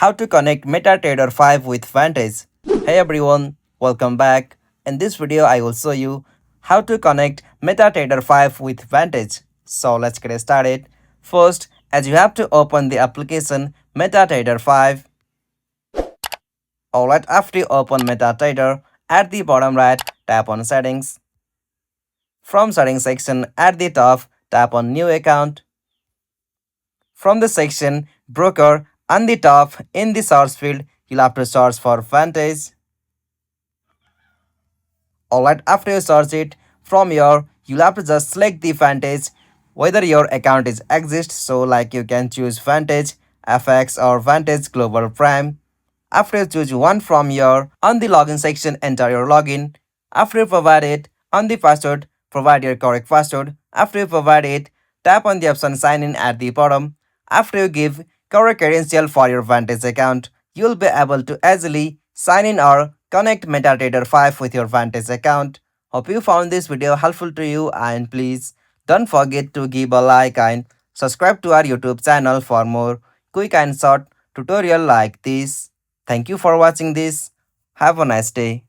how to connect MetaTrader 5 with Vantage. Hey everyone, welcome back. In this video, I will show you how to connect MetaTrader 5 with Vantage. So let's get started. First, as you have to open the application MetaTrader 5. Alright, after you open MetaTrader, at the bottom right, tap on Settings. From Settings section, at the top, tap on New Account. From the section Broker, on the top in the search field, you'll have to search for Vantage. Alright, after you search it, from here, you'll have to just select the Vantage, whether your account is exists. So like you can choose Vantage FX or Vantage Global Prime. After you choose one from here, on the login section, enter your login. After you provide it, on the password, provide your correct password. After you provide it, tap on the option sign in at the bottom. After you give correct credential for your Vantage account, you'll be able to easily sign in or connect MetaTrader 5 with your Vantage account. Hope you found this video helpful to you, and please don't forget to give a like and subscribe to our YouTube channel for more quick and short tutorial like this. Thank you for watching this. Have a nice day.